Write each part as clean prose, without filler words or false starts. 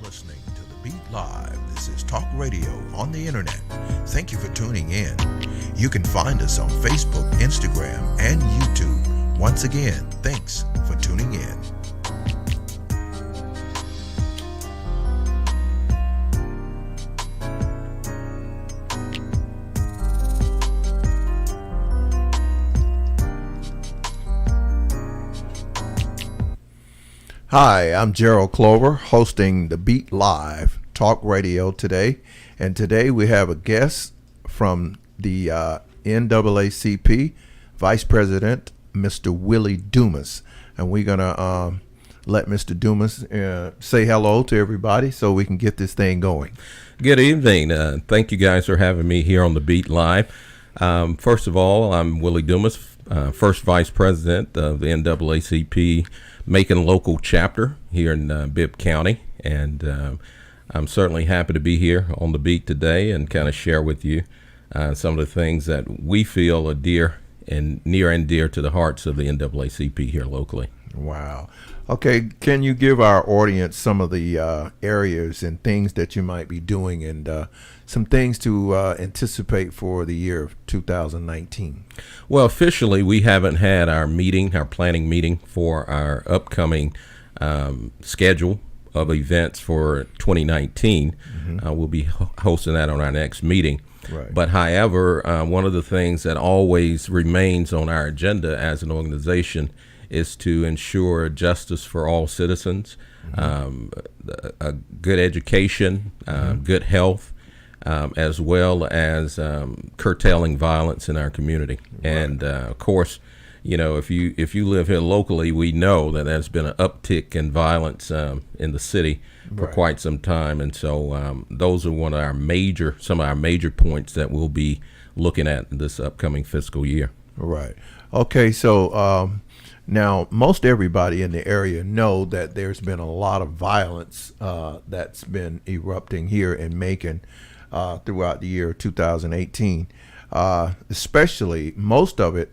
listening to The Beat Live. This is talk radio on the internet. Thank you for tuning in. You can find us on Facebook, Instagram, and YouTube. Once again, thanks for tuning in. Hi, I'm Gerald Clover, hosting The Beat Live Talk Radio today. And today we have a guest from the NAACP, Vice President, Mr. Willie Dumas. And we're going to let Mr. Dumas say hello to everybody so we can get this thing going. Good evening. Thank you guys for having me here on The Beat Live. First of all, I'm Willie Dumas, first Vice President of the NAACP Macon local chapter here in Bibb County, and I'm certainly happy to be here on the beat today and kind of share with you some of the things that we feel are near and dear to the hearts of the NAACP here locally. Wow. Okay, can you give our audience some of the areas and things that you might be doing and some things to anticipate for the year of 2019? Well, officially, we haven't had our planning meeting for our upcoming schedule of events for 2019. Mm-hmm. We'll be hosting that on our next meeting. Right. But however, one of the things that always remains on our agenda as an organization is to ensure justice for all citizens, mm-hmm. A good education, mm-hmm. good health, as well as curtailing violence in our community. Right. And of course, you know, if you live here locally, we know that there's been an uptick in violence in the city for right. quite some time, and so those are some of our major points that we'll be looking at this upcoming fiscal year. Right. Okay. So. Now, most everybody in the area know that there's been a lot of violence that's been erupting here in Macon throughout the year 2018. Especially, most of it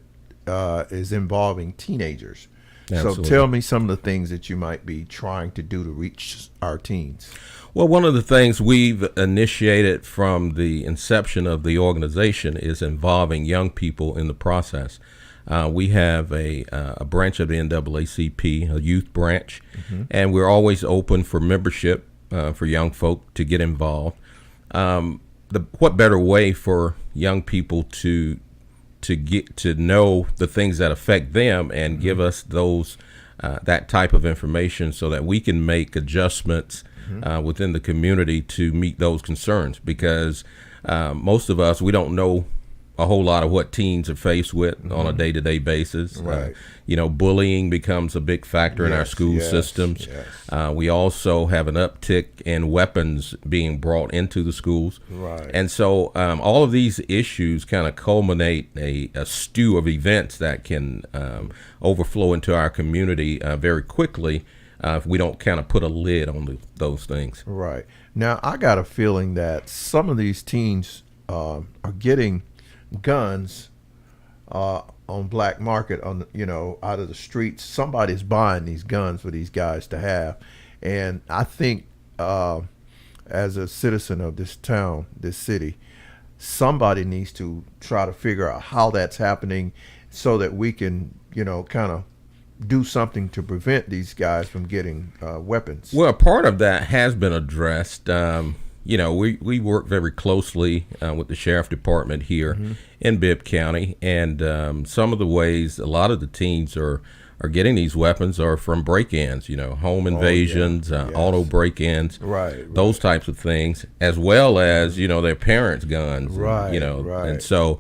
is involving teenagers. Absolutely. So tell me some of the things that you might be trying to do to reach our teens. Well, one of the things we've initiated from the inception of the organization is involving young people in the process. We have a branch of the NAACP, a youth branch, mm-hmm. and we're always open for membership for young folk to get involved. What better way for young people to get to know the things that affect them and mm-hmm. give us that type of information so that we can make adjustments mm-hmm. Within the community to meet those concerns, because most of us, we don't know a whole lot of what teens are faced with mm-hmm. on a day-to-day basis. Right. Bullying becomes a big factor in our school systems. Yes. We also have an uptick in weapons being brought into the schools. Right. And so all of these issues kind of culminate a stew of events that can overflow into our community very quickly if we don't kind of put a lid on those things. Right. Now, I got a feeling that some of these teens are getting guns on black market out of the streets. Somebody's buying these guns for these guys to have, and I think as a citizen of this town, this city, somebody needs to try to figure out how that's happening so that we can kind of do something to prevent these guys from getting weapons. Well, part of that has been addressed. We work very closely with the sheriff department here mm-hmm. in Bibb County, and some of the ways a lot of the teens are getting these weapons are from break-ins, home invasions, auto break-ins, right, those types of things, as well as, their parents' guns, right. And so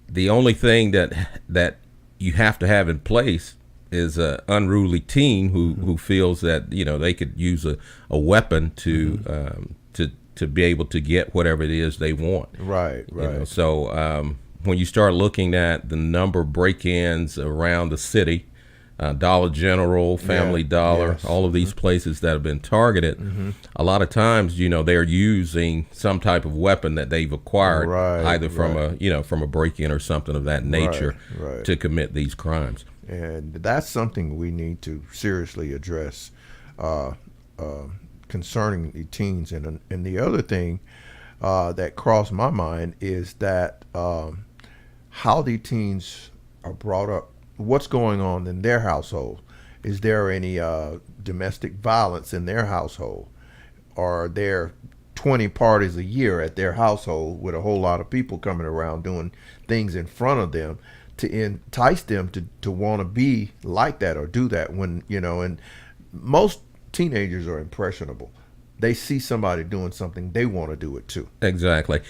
the only thing that you have to have in place is an unruly teen who feels that they could use a weapon to mm-hmm. to be able to get whatever it is they want. Right. So when you start looking at the number of break-ins around the city, Dollar General, Family Dollar, all of these mm-hmm. places that have been targeted, mm-hmm. a lot of times they're using some type of weapon that they've acquired either from a break-in or something of that nature to commit these crimes. And that's something we need to seriously address. concerning the teens. And the other thing that crossed my mind is that how the teens are brought up, what's going on in their household. Is there any domestic violence in their household? Are there 20 parties a year at their household with a whole lot of people coming around doing things in front of them to entice them to want to be like that or do that? When, and most teenagers are impressionable. They see somebody doing something, they want to do it too. Exactly.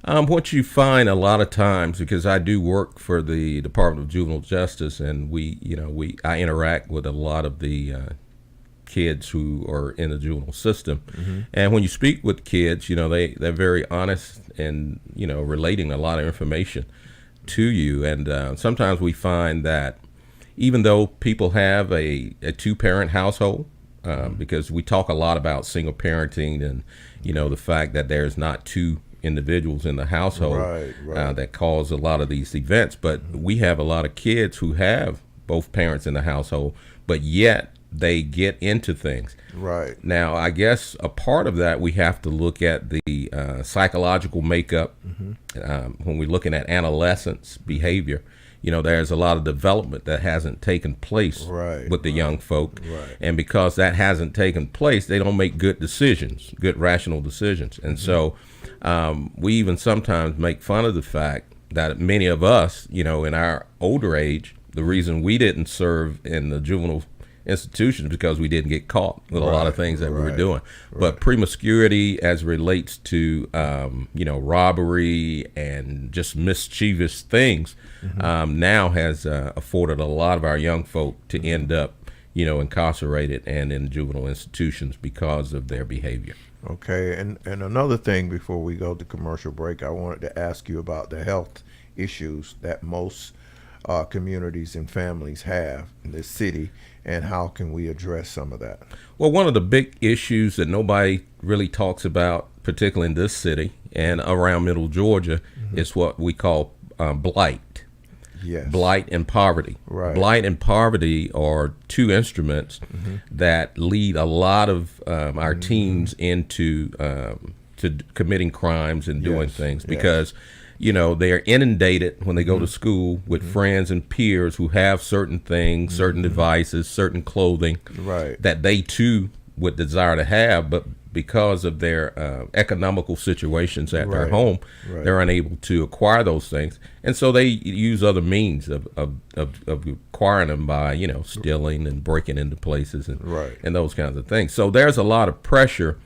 What you find a lot of times, because I do work for the Department of Juvenile Justice, and I interact with a lot of the kids who are in the juvenile system. Mm-hmm. And when you speak with kids, they're very honest and, relating a lot of information to you. And sometimes we find that even though people have a two-parent household, because we talk a lot about single parenting and, the fact that there's not two individuals in the household right. That cause a lot of these events. But we have a lot of kids who have both parents in the household, but yet they get into things. Right. Now, I guess a part of that, we have to look at the psychological makeup. Mm-hmm. When we're looking at adolescence behavior, there's a lot of development that hasn't taken place with the young folk. Right. And because that hasn't taken place, they don't make good decisions, good rational decisions. And so we even sometimes make fun of the fact that many of us, in our older age, the reason we didn't serve in the juvenile institutions because we didn't get caught with a lot of things that we were doing. But promiscuity as relates to, robbery and just mischievous things now has afforded a lot of our young folk to end up, incarcerated and in juvenile institutions because of their behavior. Okay. And another thing before we go to commercial break, I wanted to ask you about the health issues that most communities and families have in this city, and how can we address some of that? Well, one of the big issues that nobody really talks about, particularly in this city and around Middle Georgia, is what we call blight. Yes. Blight and poverty. Right. Blight and poverty are two instruments that lead a lot of our teens into to committing crimes and doing things because they are inundated when they go to school with friends and peers who have certain things, certain devices, certain clothing that they too would desire to have, but because of their economical situations at their home, they're unable to acquire those things. And so they use other means of acquiring them by, stealing and breaking into places and those kinds of things. So there's a lot of pressure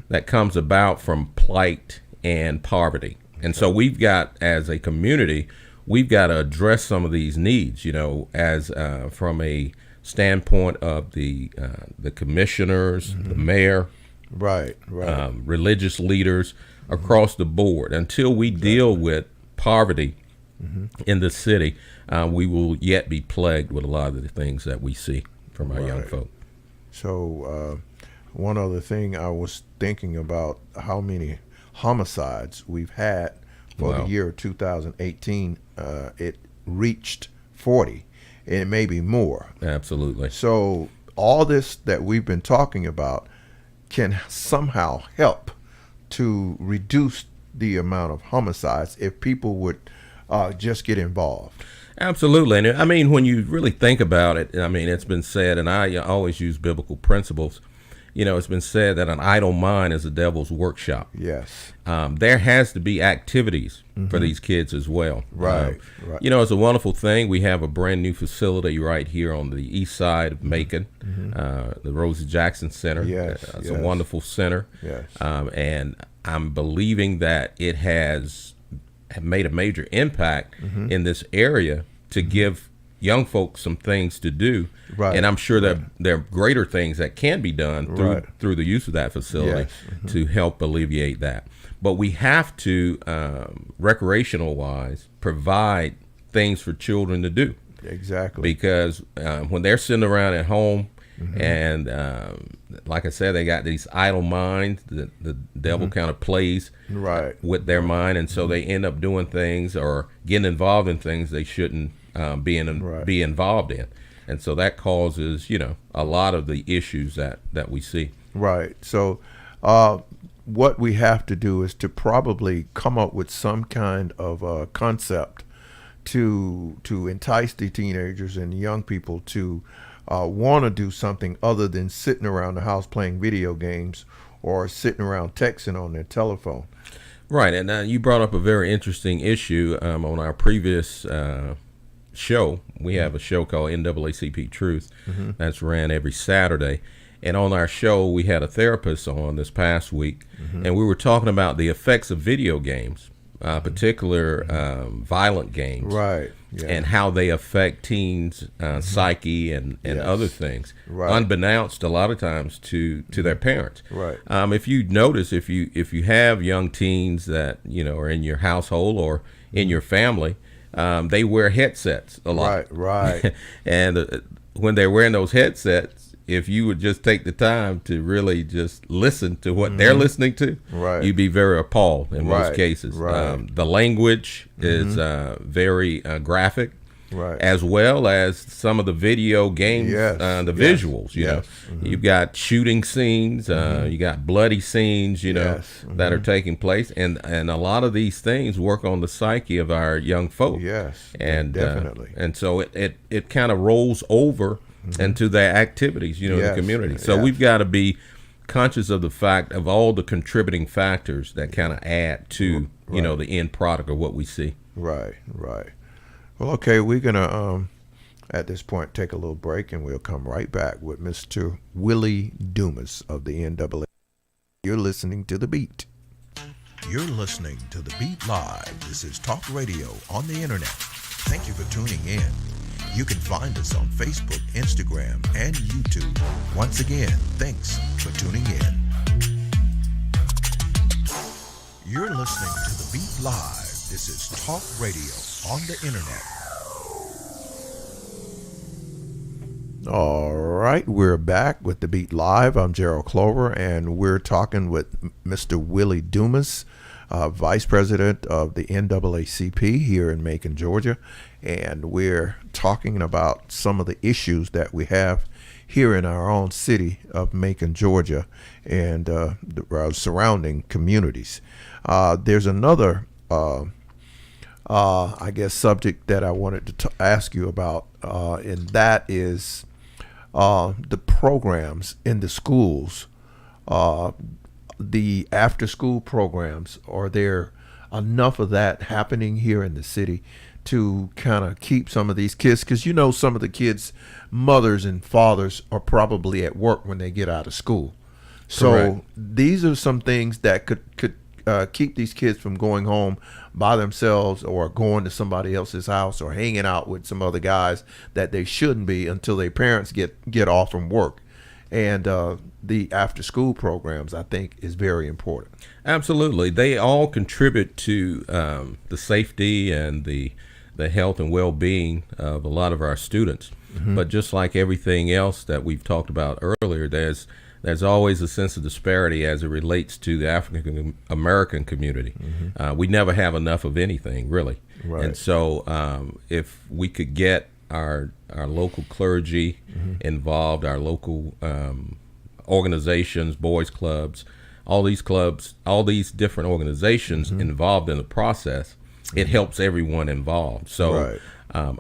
that comes about from plight and poverty. And so we've got, as a community, we've got to address some of these needs, as from a standpoint of the commissioners, the mayor, religious leaders across the board. Until we deal with poverty in the city, we will yet be plagued with a lot of the things that we see from our young folk. So one other thing I was thinking about, how many homicides we've had for the year 2018. It reached 40, and it may be more. Absolutely. So all this that we've been talking about can somehow help to reduce the amount of homicides if people would just get involved. Absolutely. And I mean, when you really think about it, I mean, it's been said, and I always use biblical principles. It's been said that an idle mind is a devil's workshop. Yes. There has to be activities for these kids as well. Right. It's a wonderful thing. We have a brand new facility right here on the east side of Macon, the Rosie Jackson Center. Yes. It's a wonderful center. Yes. And I'm believing that it has made a major impact in this area to give young folks some things to do, and I'm sure that there are greater things that can be done through the use of that facility to help alleviate that. But we have to, recreational wise, provide things for children to do. Exactly. Because when they're sitting around at home and like I said, they got these idle minds, the devil kind of plays with their mind, and so they end up doing things or getting involved in things they shouldn't be involved in. And so that causes, a lot of the issues that we see. Right. So, what we have to do is to probably come up with some kind of concept to entice the teenagers and young people to want to do something other than sitting around the house playing video games or sitting around texting on their telephone. Right, and you brought up a very interesting issue on our previous show. We have a show called NAACP Truth that's ran every Saturday. And on our show, we had a therapist on this past week, and we were talking about the effects of video games, particular violent games, Right. Yeah. and how they affect teens' psyche and Yes. other things, Right. unbeknownst a lot of times to their parents. Right. If you notice, if you have young teens that are in your household or in your family, they wear headsets a lot. Right. Right. And when they're wearing those headsets, if you would just take the time to really just listen to what they're listening to, Right. you'd be very appalled in most Right. cases. Right. The language is very graphic, Right. as well as some of the video games, Yes. the Yes. visuals. Yes. You've got shooting scenes, you got bloody scenes, Yes. that are taking place, and a lot of these things work on the psyche of our young folk. Yes. And definitely. and so it kind of rolls over into their activities, in the Yes. community. So Yes. we've got to be conscious of the fact of all the contributing factors that kind of add to the end product of what we see. Right. Right. Well, okay, we're gonna at this point take a little break, and we'll come right back with Mr. Willie Dumas of the NAACP. You're listening to The Beat. You're listening to The Beat Live. This is talk radio on the internet. Thank you for tuning in. You can find us on Facebook, Instagram, and YouTube. Once again, thanks for tuning in. You're listening to The Beat Live. This is talk radio on the internet. All right, we're back with The Beat Live. I'm Gerald Clover, and we're talking with Mr. Willie Dumas, Vice President of the NAACP here in Macon, Georgia. And we're talking about some of the issues that we have here in our own city of Macon, Georgia, and our surrounding communities. There's another, I guess, subject that I wanted to ask you about, and that is the programs in the schools, the after-school programs. Are there enough of that happening here in the city to kind of keep some of these kids? Because some of the kids' mothers and fathers are probably at work when they get out of school. So Correct. these are some things that could keep these kids from going home by themselves or going to somebody else's house or hanging out with some other guys that they shouldn't be until their parents get off from work. And the after school programs, I think, is very important. Absolutely. They all contribute to the safety and the health and well-being of a lot of our students. But just like everything else that we've talked about earlier, there's always a sense of disparity as it relates to the African American community. We never have enough of anything, really. Right. And so if we could get our local clergy involved, our local organizations, boys clubs, all these different organizations involved in the process, it helps everyone involved. So Right.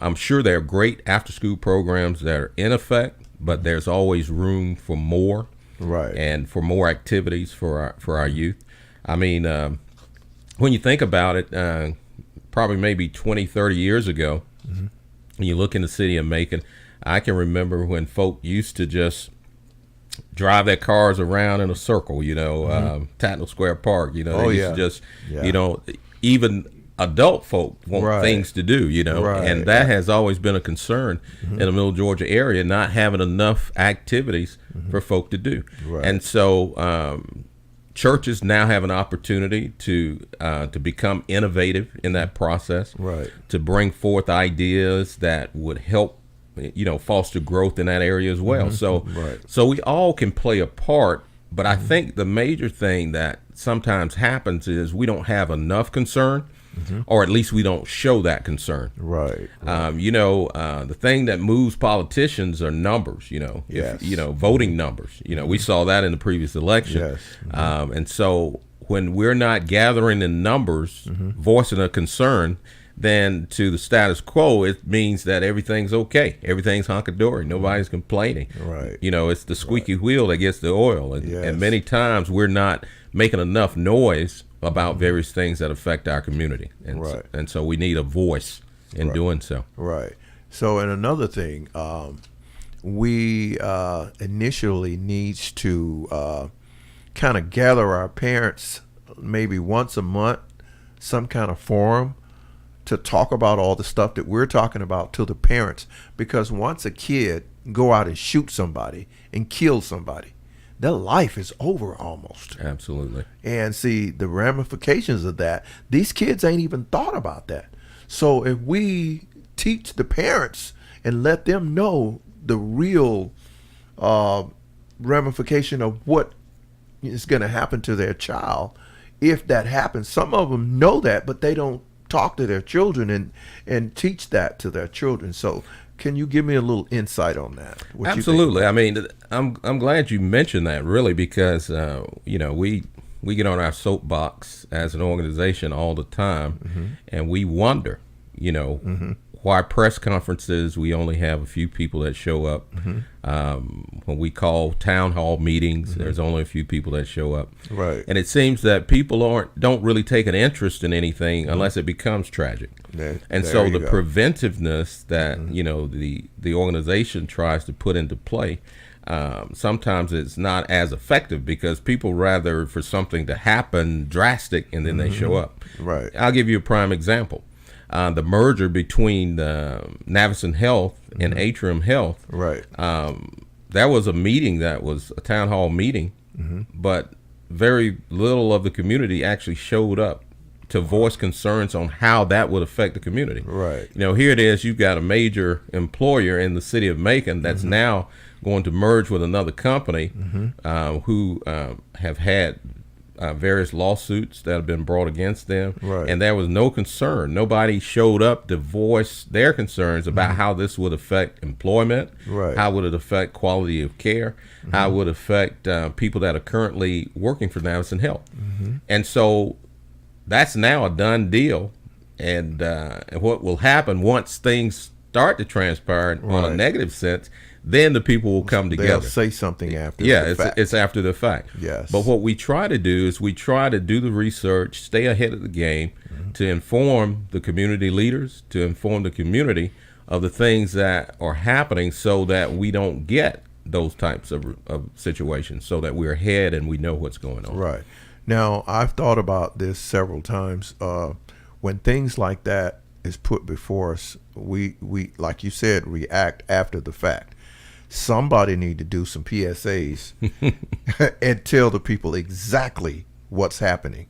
I'm sure there are great after-school programs that are in effect, but there's always room for more. Right. And for more activities for our youth. I mean, when you think about it, probably maybe 20, 30 years ago, when you look in the city of Macon, I can remember when folk used to just drive their cars around in a circle, Tatnall Square Park, Oh, they used yeah. to just, Yeah. even adult folk want Right. things to do, Right. and that has always been a concern in the Middle Georgia area, not having enough activities for folk to do. Right. And so churches now have an opportunity to become innovative in that process, Right. to bring forth ideas that would help foster growth in that area as well. So Right. so we all can play a part, but I think the major thing that sometimes happens is we don't have enough concern or at least we don't show that concern. Right. The thing that moves politicians are numbers. Yes. Voting numbers. We saw that in the previous election. Yes. And so when we're not gathering in numbers, voicing a concern, then to the status quo, it means that everything's okay. Everything's hunky-dory. Nobody's complaining. Right. It's the squeaky wheel that gets the oil. And many times we're not making enough noise about various things that affect our community. And so we need a voice in doing so. Right. So, and another thing, we initially needs to kind of gather our parents maybe once a month, some kind of forum, to talk about all the stuff that we're talking about to the parents. Because once a kid go out and shoot somebody and kill somebody, their life is over almost. Absolutely. And see the ramifications of that. These kids ain't even thought about that. So if we teach the parents and let them know the real ramification of what is going to happen to their child, if that happens, some of them know that, but they don't talk to their children and teach that to their children. So can you give me a little insight on that? What Absolutely. I mean, I'm glad you mentioned that, really, because we get on our soapbox as an organization all the time, and we wonder, why press conferences we only have a few people that show up. When we call town hall meetings, there's only a few people that show up. Right. And it seems that people don't really take an interest in anything unless it becomes tragic. And so the preventiveness that the organization tries to put into play, sometimes it's not as effective because people rather for something to happen drastic and then they show up. Right. I'll give you a prime example. The merger between Navicin Health and Atrium Health. Right. That was a meeting that was a town hall meeting, but very little of the community actually showed up to voice concerns on how that would affect the community. Right. Here it is, you've got a major employer in the city of Macon that's now going to merge with another company who have had various lawsuits that have been brought against them, and there was no concern. Nobody showed up to voice their concerns about how this would affect employment, how would it affect quality of care, how would it affect people that are currently working for Navicin Health. And so that's now a done deal. And what will happen once things start to transpire on a negative sense, then the people will come together. They'll say something after the fact. It's after the fact. Yes. But what we try to do is we try to do the research, stay ahead of the game, to inform the community leaders, to inform the community of the things that are happening so that we don't get those types of situations, so that we're ahead and we know what's going on. Right. Now, I've thought about this several times. When things like that is put before us, we like you said, react after the fact. Somebody need to do some PSAs and tell the people exactly what's happening.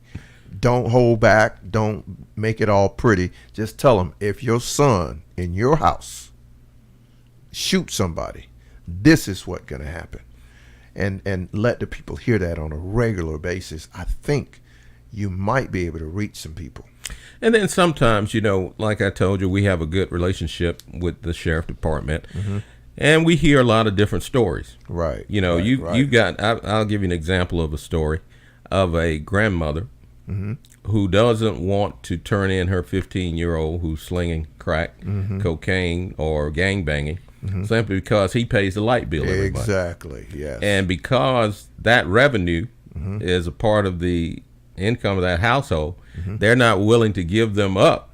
Don't hold back. Don't make it all pretty. Just tell them, if your son in your house shoots somebody, this is what's going to happen. And let the people hear that on a regular basis. I think you might be able to reach some people. And then sometimes, like I told you, we have a good relationship with the sheriff department. And we hear a lot of different stories. Right. You got, I'll give you an example of a story of a grandmother who doesn't want to turn in her 15-year-old who's slinging crack, cocaine, or gangbanging, simply because he pays the light bill every month. Exactly, yes. And because that revenue is a part of the income of that household, they're not willing to give them up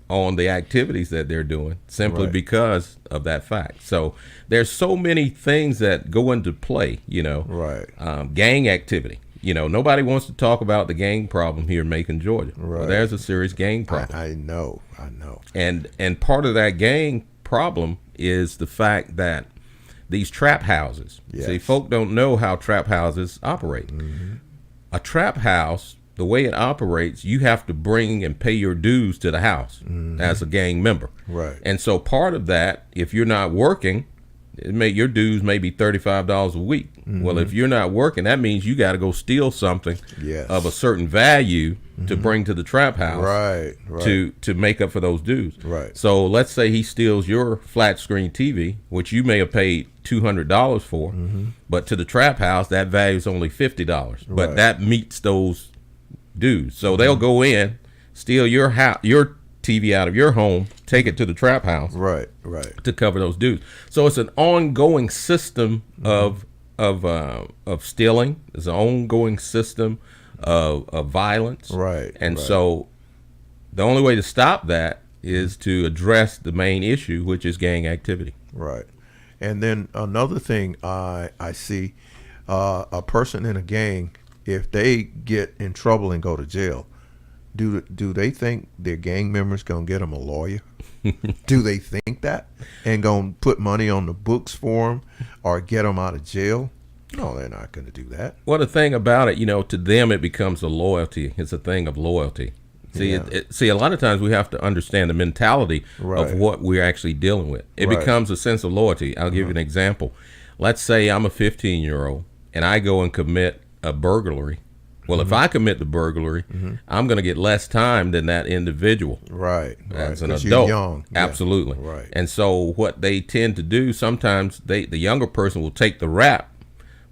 on the activities that they're doing simply because of that fact. So there's so many things that go into play, gang activity. Nobody wants to talk about the gang problem here in Macon, Georgia. Well, there's a serious gang problem. I know. And part of that gang problem is the fact that these trap houses, see, folk don't know how trap houses operate. A trap house, the way it operates, you have to bring and pay your dues to the house as a gang member. Right. And so part of that, if you're not working, your dues may be $35 a week. Well, if you're not working, that means you got to go steal something of a certain value to bring to the trap house, Right. to make up for those dues. Right. So let's say he steals your flat screen TV, which you may have paid $200 for, but to the trap house that value is only $50. But Right. that meets those dues. So they'll go in, steal your TV out of your home, take it to the trap house, Right. to cover those dues. So it's an ongoing system of stealing. It's an ongoing system of violence. Right. And so the only way to stop that is to address the main issue, which is gang activity. Right. And then another thing I see, a person in a gang, if they get in trouble and go to jail, do they think their gang members gonna get them a lawyer? Do they think that and gonna put money on the books for them or get them out of jail? No, they're not gonna do that. Well, the thing about it, to them it becomes a loyalty. It's a thing of loyalty. See, Yeah. see, a lot of times we have to understand the mentality Right. of what we're actually dealing with. It Right. becomes a sense of loyalty. I'll give you an example. Let's say I'm a 15-year-old and I go and commit a burglary. Well, if I commit the burglary, I'm going to get less time than that individual. Right. As an 'Cause you're adult. young. Yeah. Absolutely. Right. And so what they tend to do, sometimes the younger person will take the rap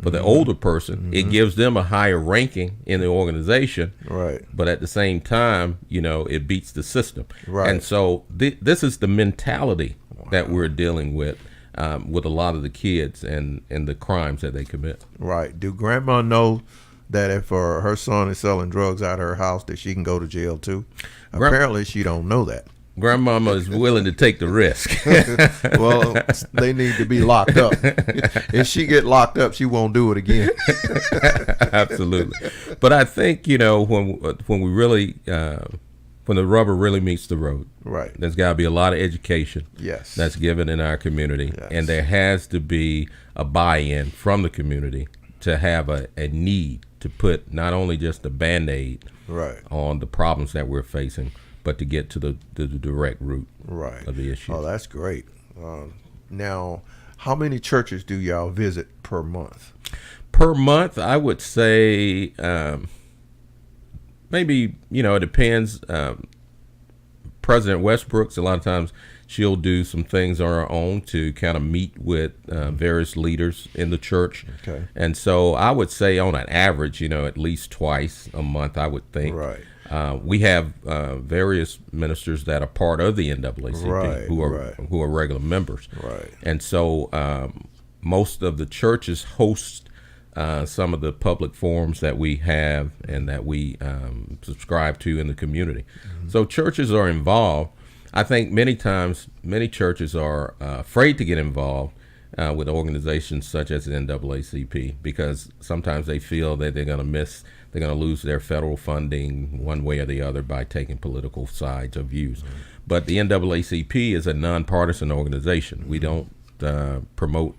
for the older person. It gives them a higher ranking in the organization. Right. But at the same time, it beats the system. Right. And so this is the mentality that we're dealing with a lot of the kids and the crimes that they commit. Right. Do grandma know that if her son is selling drugs out of her house that she can go to jail too? Apparently she don't know that. Grandmama is willing to take the risk. Well, they need to be locked up. If she get locked up, she won't do it again. Absolutely. But I think, when we really, when the rubber really meets the road, Right. there's got to be a lot of education Yes. that's given in our community. Yes. And there has to be a buy-in from the community to have a need to put not only just a Band-Aid Right. on the problems that we're facing, but to get to the direct root Right. of the issue. Oh, that's great. Now, how many churches do y'all visit per month? Per month, I would say maybe, it depends. President Westbrook's, a lot of times she'll do some things on her own to kind of meet with various leaders in the church. Okay. And so I would say on an average, at least twice a month, I would think. Right. We have various ministers that are part of the NAACP Right, who are regular members. Right. And so most of the churches host some of the public forums that we have and that we subscribe to in the community. So churches are involved. I think many times, many churches are afraid to get involved with organizations such as the NAACP because sometimes they feel that they're going to lose their federal funding one way or the other by taking political sides or views. But the NAACP is a nonpartisan organization. We don't promote,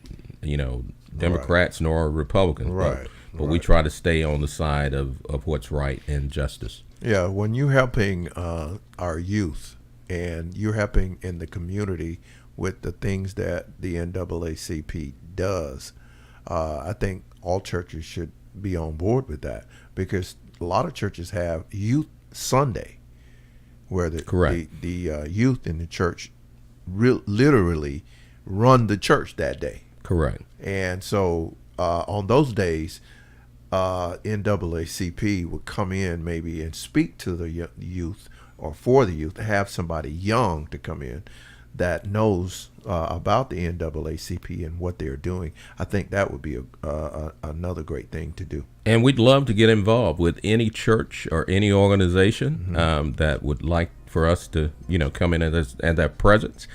Democrats nor Republicans. Right. But we try to stay on the side of what's right and justice. Yeah, when you're helping our youth and you're helping in the community with the things that the NAACP does, I think all churches should be on board with that because a lot of churches have Youth Sunday where the youth in the church literally run the church that day. Correct. And so on those days, NAACP would come in maybe and speak to the youth or for the youth, have somebody young to come in that knows about the NAACP and what they're doing. I think that would be another great thing to do. And we'd love to get involved with any church or any organization that would like for us to, come in as that presence.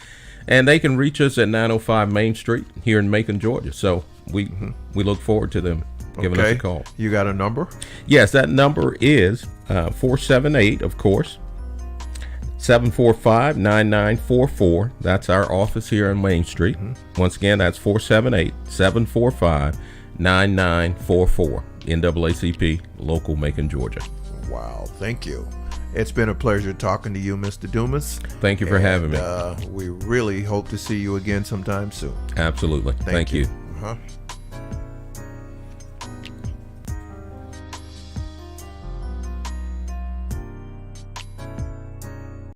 And they can reach us at 905 Main Street here in Macon, Georgia. So we look forward to them giving us a call. You got a number? Yes, that number is 478, of course, 745-9944. That's our office here on Main Street. Once again, that's 478-745-9944. NAACP, local Macon, Georgia. Wow, thank you. It's been a pleasure talking to you, Mr. Dumas. Thank you for having me. We really hope to see you again sometime soon. Absolutely. Thank you. Uh-huh.